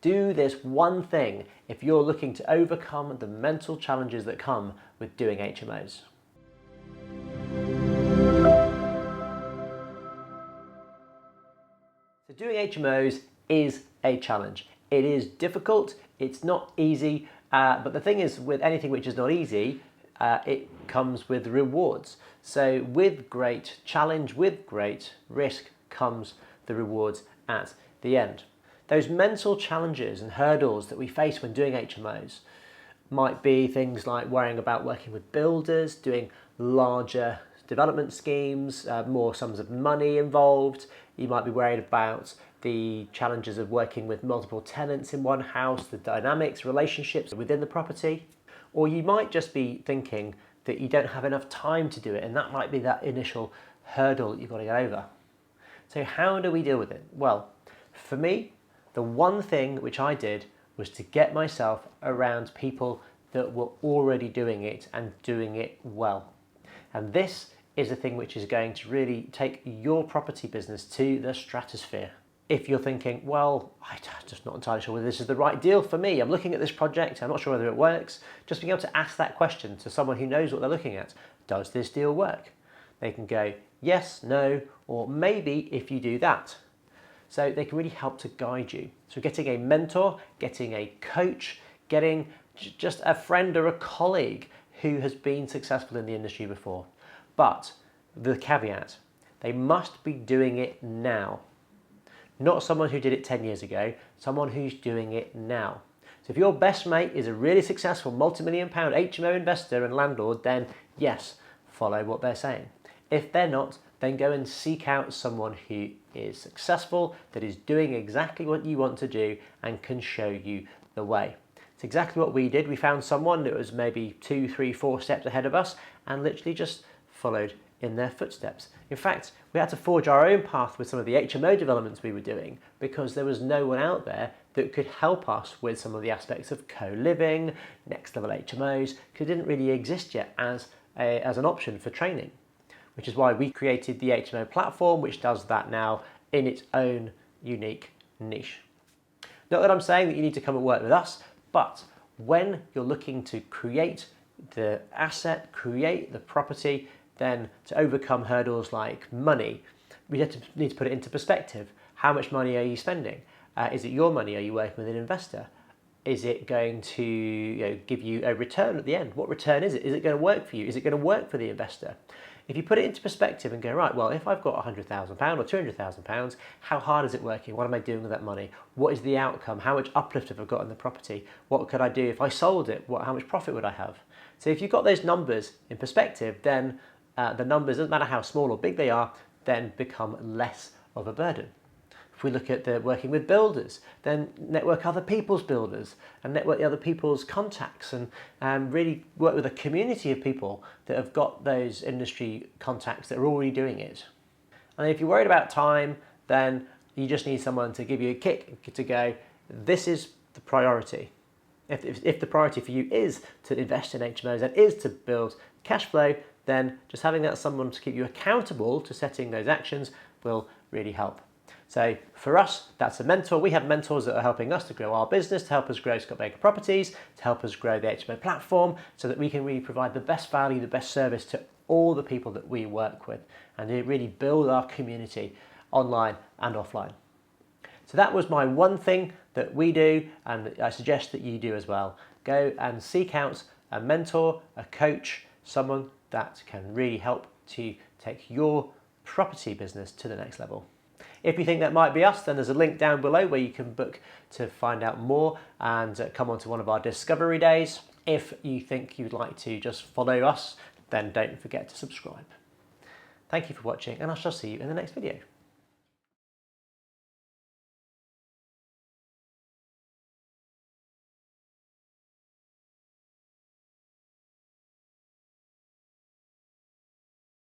Do this one thing if you're looking to overcome the mental challenges that come with doing HMOs. So doing HMOs is a challenge. It is difficult, it's not easy, but the thing is, with anything which is not easy, it comes with rewards. So with great challenge, with great risk, comes the rewards at the end. Those mental challenges and hurdles that we face when doing HMOs might be things like worrying about working with builders, doing larger development schemes, more sums of money involved. You might be worried about the challenges of working with multiple tenants in one house, the dynamics, relationships within the property. Or you might just be thinking that you don't have enough time to do it, and that might be that initial hurdle that you've got to get over. So how do we deal with it? Well, for me, the one thing which I did was to get myself around people that were already doing it and doing it well. And this is the thing which is going to really take your property business to the stratosphere. If you're thinking, well, I'm just not entirely sure whether this is the right deal for me. I'm looking at this project, I'm not sure whether it works. Just being able to ask that question to someone who knows what they're looking at. Does this deal work? They can go yes, no, or maybe if you do that. So they can really help to guide you. So getting a mentor, getting a coach, getting just a friend or a colleague who has been successful in the industry before. But the caveat, they must be doing it now. Not someone who did it 10 years ago, someone who's doing it now. So if your best mate is a really successful multi-million-pound HMO investor and landlord, then yes, follow what they're saying. If they're not, then go and seek out someone who is successful, that is doing exactly what you want to do and can show you the way. It's exactly what we did. We found someone that was maybe 2, 3, 4 steps ahead of us and literally just followed in their footsteps. In fact, we had to forge our own path with some of the HMO developments we were doing because there was no one out there that could help us with some of the aspects of co-living, next level HMOs, because it didn't really exist yet as an option for training, which is why we created the HMO platform, which does that now in its own unique niche. Not that I'm saying that you need to come and work with us, but when you're looking to create the asset, create the property, then to overcome hurdles like money, we need to put it into perspective. How much money are you spending? Is it your money? Are you working with an investor? Is it going to give you a return at the end? What return is it? Is it going to work for you? Is it going to work for the investor? If you put it into perspective and go, right, well, if I've got £100,000 or £200,000, how hard is it working? What am I doing with that money? What is the outcome? How much uplift have I got in the property? What could I do if I sold it? How much profit would I have? So if you've got those numbers in perspective, then the numbers, doesn't matter how small or big they are, then become less of a burden. If we look at the working with builders, then network other people's builders and network the other people's contacts and really work with a community of people that have got those industry contacts that are already doing it. And if you're worried about time, then you just need someone to give you a kick to go, this is the priority. If the priority for you is to invest in HMOs and is to build cash flow, then just having that someone to keep you accountable to setting those actions will really help. So for us, that's a mentor. We have mentors that are helping us to grow our business, to help us grow Scott Baker Properties, to help us grow the HMO platform so that we can really provide the best value, the best service to all the people that we work with and to really build our community online and offline. So that was my one thing that we do, and I suggest that you do as well. Go and seek out a mentor, a coach, someone that can really help to take your property business to the next level. If you think that might be us, then there's a link down below where you can book to find out more and come on to one of our discovery days. If you think you'd like to just follow us, then don't forget to subscribe. Thank you for watching, and I shall see you in the next video.